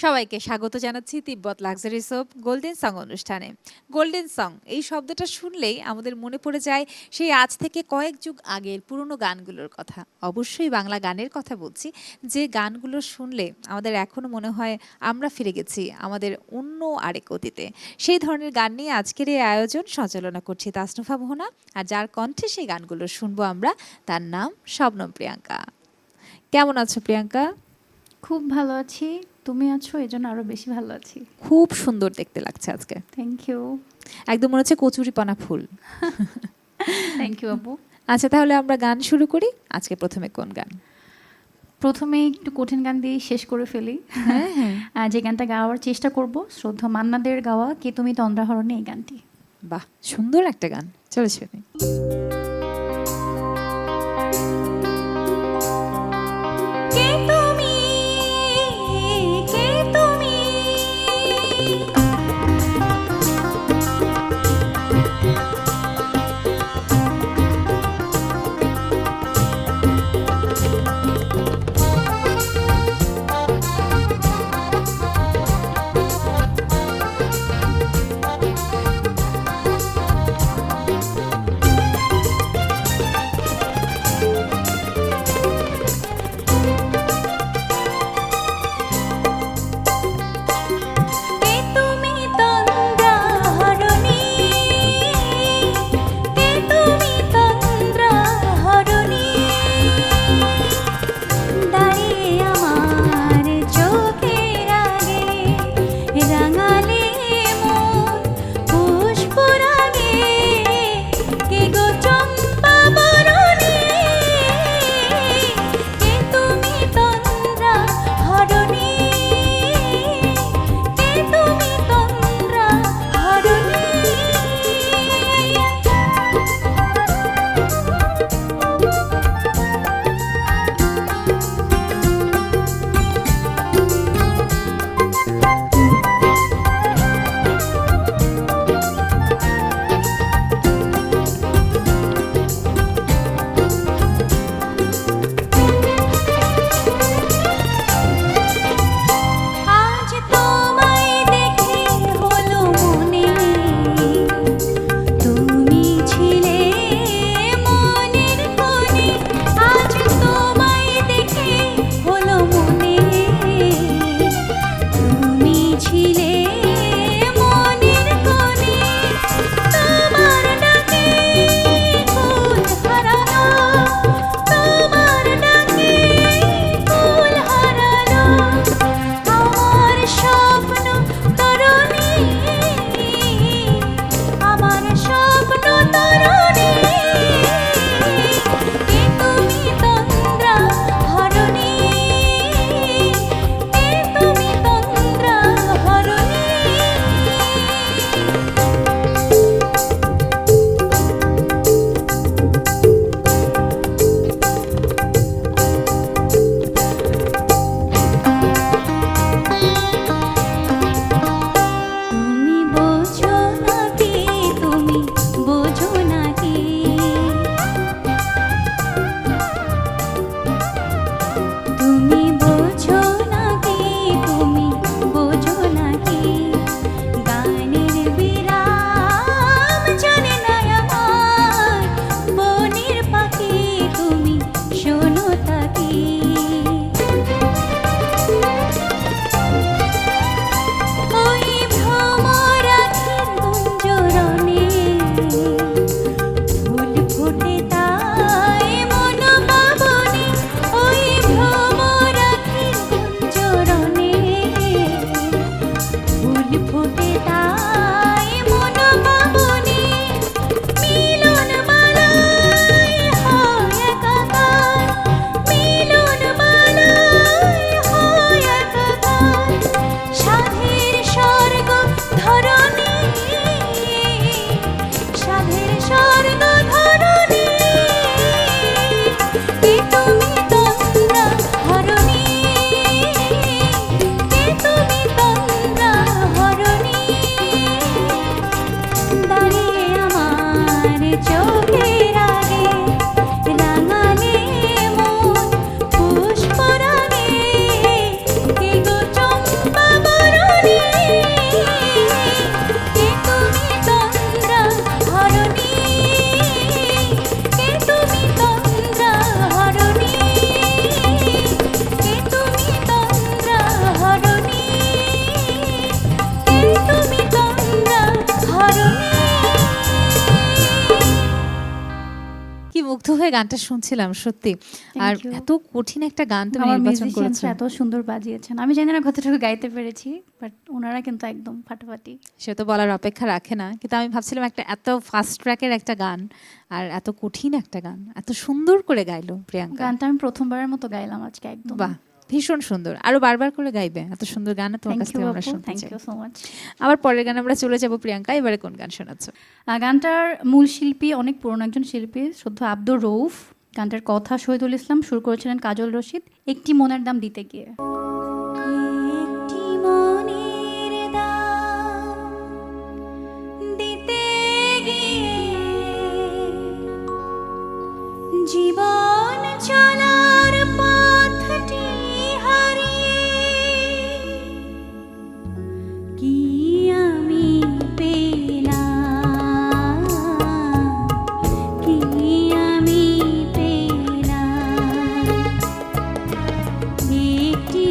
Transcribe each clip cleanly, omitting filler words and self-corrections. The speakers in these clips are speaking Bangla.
সবাইকে স্বাগত জানাচ্ছি তিব্বত লাক্সারি সোপ গোল্ডেন সং অনুষ্ঠানে। গোল্ডেন সং এই শব্দটা শুনলেই আমাদের মনে পড়ে যায় সেই আজ থেকে কয়েক যুগ আগের পুরনো গানগুলোর কথা। অবশ্যই বাংলা গানের কথা বলছি, যে গানগুলো শুনলে আমাদের এখনো মনে হয় আমরা ফিরে গেছি আমাদের অন্য আরেক অতীতে। সেই ধরনের গান নিয়ে আজকের এই আয়োজন সঞ্চালনা করছি তাসনুফা মোহনা, আর যার কণ্ঠে সেই গানগুলো শুনবো আমরা তার নাম শবনম প্রিয়াঙ্কা। কেমন আছো প্রিয়াঙ্কা? খুব ভালো আছি, তুমি আছো এজন্য আরো বেশি ভালো আছি। খুব সুন্দর দেখতে লাগছে আজকে। Thank you. একদম মনে হচ্ছে কচুরিপানা ফুল। থ্যাংক ইউ আপু। আচ্ছা, তাহলে আমরা গান শুরু করি। আজকে প্রথমে কোন গান? প্রথমে একটু কঠিন গান দিয়ে শেষ করে ফেলি। যে গানটা গাওয়ার চেষ্টা করব শ্রদ্ধা মান্নাদের গাওয়া কে তুমি তন্দ্রাহরণে, এই গানটি। বাহ, সুন্দর একটা গান, চলে শুনি। মুগ্ধ হয়ে গানটা শুনছিলাম সত্যি। আর you. এত কঠিন একটা গান তুমি আমার নির্বাচন মিউজিশিয়ানরা করেছো। এত সুন্দর বাজিয়েছেন, আমি জানি না কতটুকু গাইতে পেরেছি, বাট ওনারা কিন্তু একদম ফাটাফাটি। সে তো বলার অপেক্ষা রাখে না, কিন্তু আমি ভাবছিলাম একটা এত ফাস্ট ট্র্যাকের একটা গান আর এত কঠিন একটা গান এত সুন্দর করে গাইলো প্রিয়াঙ্কা। গানটা আমি প্রথমবারের মতো গাইলাম আজকে একদম। বাহ, ভীষণ সুন্দর, আরো বারবার করে গাইবে, এত সুন্দর গান তোমার কাছ থ্যাংক ইউ থেকে আমরা আপু, শুনতে থ্যাংক চাই। You so much. আবার পরের গানে আমরা চলে যাব প্রিয়াঙ্কা, এবারে কোন গান শোনাচ্ছ? গানটার মূল শিল্পী অনেক পুরনো একজন শিল্পী, শ্রদ্ধা আব্দুর রউফ। গানটার কথা শহীদুল ইসলাম, সুর করেছিলেন কাজল রশিদ। একটি মনের দাম দিতে গিয়ে। একটি মনের দাম দিতে গিয়ে জীবন চলার পথটি হারিয়ে কি আমি পেলাম, কি আমি পেলাম। একটি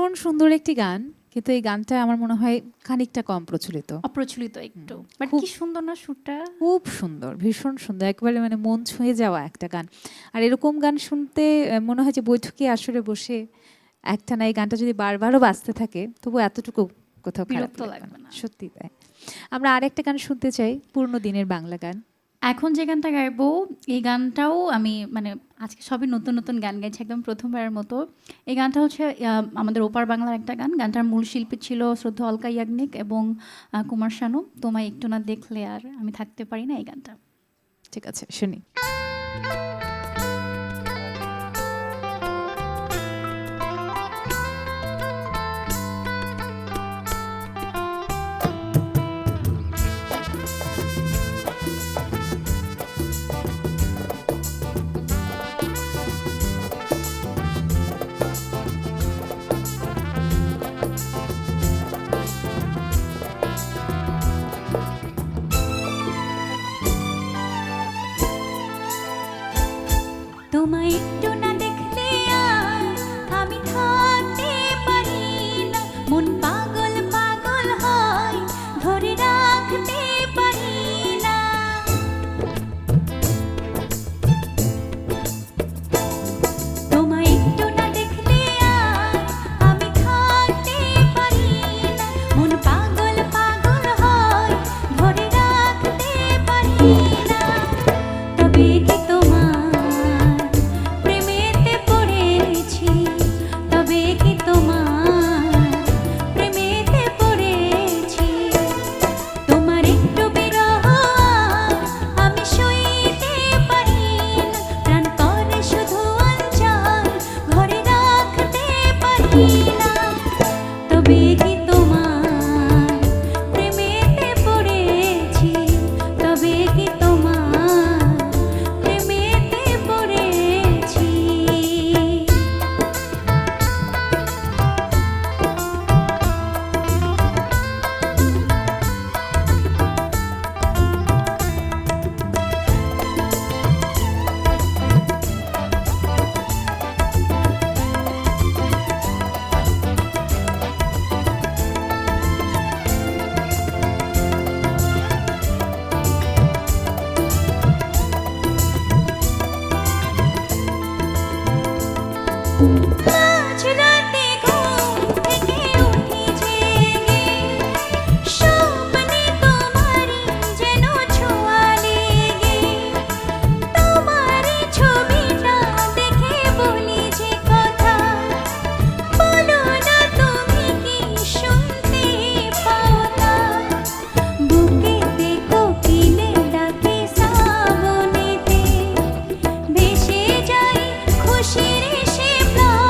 ভীষণ সুন্দর একটি গান, কিন্তু এই গানটা আমার মনে হয় খানিকটা কম প্রচলিত। অপ্রচলিত একটু, বাট খুব- কি সুন্দর না সুরটা। খুব সুন্দর, ভীষণ সুন্দর, একেবারে মানে মন ছুঁয়ে যাওয়া একটা গান। আর এরকম গান শুনতে মনে হয় যে বৈঠকে আসরে বসে একটা না এই গানটা যদি বারবারও বাজতে থাকে তবু এতটুকু কোথাও খারাপ বিরক্ত লাগবে লাগবে না। না। সত্যি তাই। আমরা আরেকটা গান শুনতে চাই, পুরনো দিনের বাংলা গান। এখন যে গানটা গাইবো এই গানটাও আমি মানে আজকে সবই নতুন নতুন গান গাইছি, একদম প্রথমবারের মতো। এই গানটা হচ্ছে আমাদের ওপার বাংলার একটা গান। গানটার মূল শিল্পী ছিল শ্রদ্ধা অলকা ইয়াগনিক এবং কুমার শানু। তোমায় একটু না দেখলে আর আমি থাকতে পারি না, এই গানটা। ঠিক আছে, শুনি। তোমায় একটু না দেখলে আর আমি থাকতে পারি না, মন পাগল পাগল হয়, ধরে রাখতে পারি না। তোমায় একটু না দেখলে আর আমি থাকতে পারি না, মন পাগল পাগল হয়, ধরে রাখতে পারি না। তবে কি তোমার প্রেমেতে পড়েছি, তবে কি তোমার প্রেমেতে পড়েছি, তোমার একটু বিরহ আমি সইতে পারি না, প্রাণ করে শুধু অঞ্চল ঘরে রাখতে পারি না। তবে কি তোমার প্রেমেতে পড়েছি, তবে কি তোমার প্রেমেতে পড়েছি। আজ রাতে ঘুম থেকে উঠি জেগে, স্বপ্নে তোমারই যেন ছোঁয়া লেগে, তোমারই ছবিটা দেখে বলি যে কথা, বলো না তুমি কি শুনতে পাও না, বুকেতে কোকিলে ডাকে শ্রাবণীতে, ভেসে যাই খুশির সে প্রাণ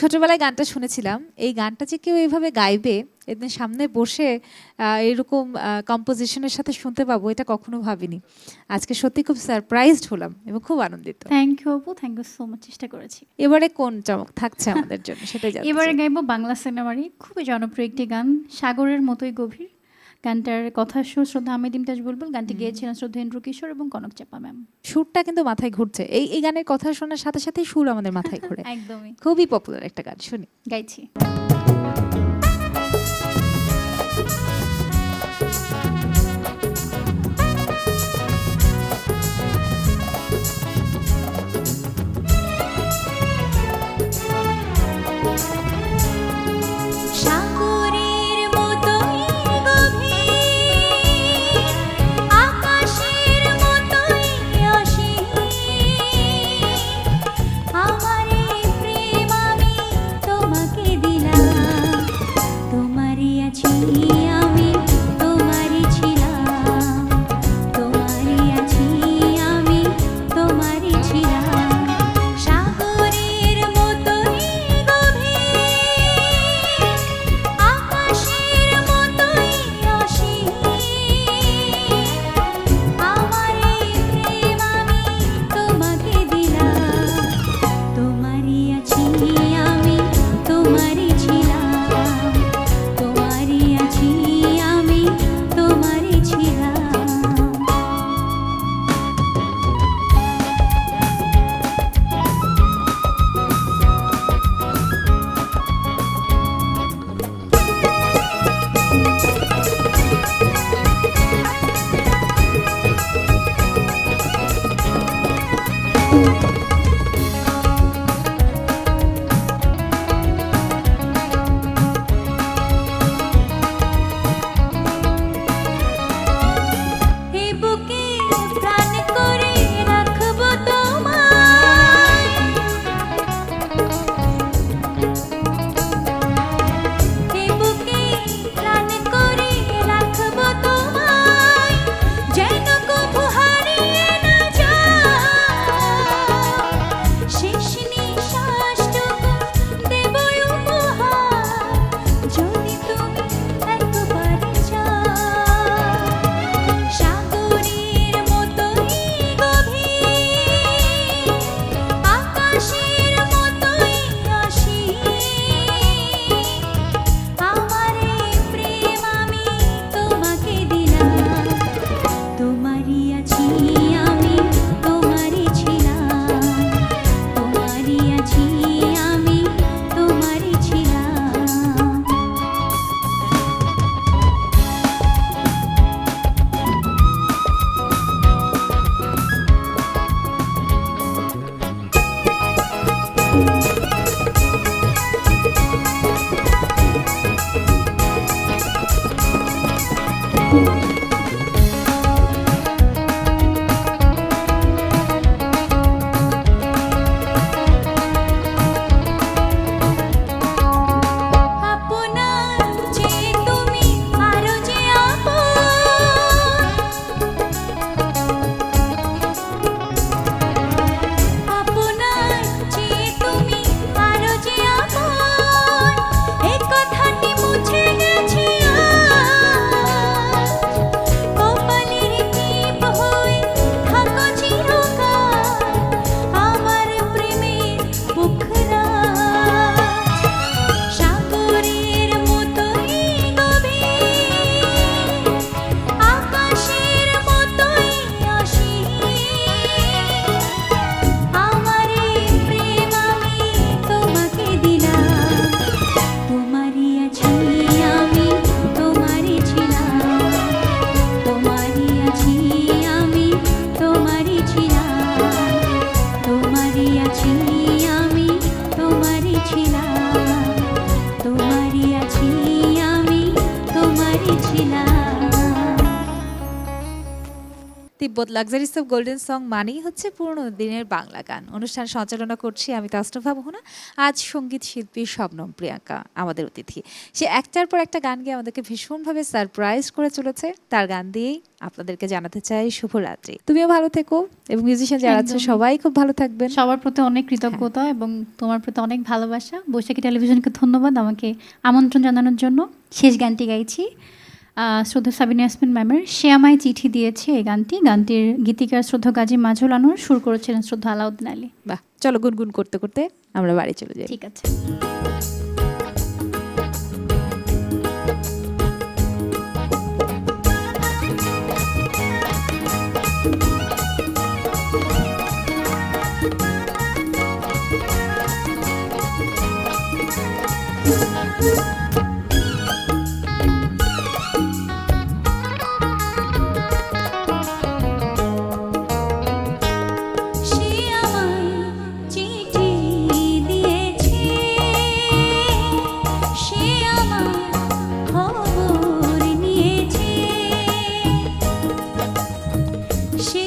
ছোটবেলায় গানটা শুনেছিলাম, এই গানটা যে কেউ এইভাবে গাইবে, এদের সামনে বসে এরকম কম্পোজিশনের সাথে শুনতে পাবো, এটা কখনো ভাবিনি। আজকে সত্যি খুব সারপ্রাইজড হলাম এবং খুব আনন্দিত। থ্যাংক ইউ আপু, থ্যাংক ইউ সো মাচ, চেষ্টা করেছি। এবারে কোন চমক থাকছে আমাদের জন্য সেটাই জানতে এবারে চাই। গাইবো বাংলা সিনেমারই খুবই জনপ্রিয় একটি গান, সাগরের মতোই গভীর। গানটার কথা সুর শ্রদ্ধা আহমেদ ইমতাজ বুলবুল, গানটি গেয়েছিলেন শ্রদ্ধা ইন্দ্র কিশোর এবং কনক চাপা ম্যাম। সুরটা কিন্তু মাথায় ঘুরছে, এই গানের কথা শোনার সাথে সাথেই সুর আমাদের মাথায় ঘুরে। একদমই খুবই পপুলার একটা গান, শুনি। গাইছি। সাগরের মতোই গভীর, আকাশের মতোই অসীম, আমার এই প্রেম আমি তোমাকে দিলাম, তোমারই আছি আমি, তোমারই ছিলাম, তোমারই আছি আমি, তোমারই ছিলাম। সাগরের মতোই গভীর, আকাশের মতোই অসীম, আমার এই প্রেম আমি তোমাকে দিলাম, তোমারই আছি আমি, তোমারই ছিলাম, তোমারই আছি আমি, তোমারই ছিলাম। এ বুকে প্রাণ করে রাখবো তোমায়, এ বুকে প্রাণ করে রাখবো তোমায়, যেন কভু হারিয়ে না যায়, তিব্বত লাক্সারি সব গোল্ডেন সং মানেই হচ্ছে পুরনো দিনের বাংলা গান। অনুষ্ঠান সঞ্চালনা করছি আমি তাসনুভা মোহনা। আজ সঙ্গীত শিল্পী শবনম প্রিয়াঙ্কা আমাদের অতিথি। সে একটার পর একটা গান গিয়ে আমাদেরকে ভীষণভাবে সারপ্রাইজ করে চলেছে। তার গান দিয়েই আপনাদেরকে জানাতে চাই শুভরাত্রি। তুমিও ভালো থেকো এবং মিউজিশিয়ান যারা আছে একদমই। সবাই খুব ভালো থাকবেন। সবার প্রতি অনেক কৃতজ্ঞতা এবং তোমার প্রতি অনেক ভালোবাসা। বৈশাখী টেলিভিশনকে ধন্যবাদ আমাকে আমন্ত্রণ জানানোর জন্য। শেষ গানটি গাইছি শ্রদ্ধা সাবিনা ইয়াসমিন ম্যামের সে আমায় চিঠি দিয়েছে। এই গানটির গীতিকার শ্রদ্ধা গাজী মাজুল আনোয়ার, সুর করেছিলেন শ্রদ্ধা আলাউদ্দিন আলী। বাহ, চলো গুনগুন করতে করতে আমরা বাড়ি চলে যাই। ঠিক আছে। সে আমায় চিঠি দিয়েছে, সে আমার খবর নিয়েছে, সে